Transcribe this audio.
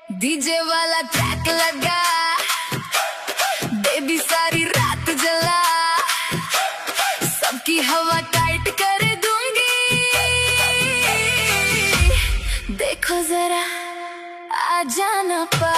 DJ वाला track लगा, baby सारी रात जला, सबकी हवा टाइट कर दूंगी। देखो जरा आ जाना पर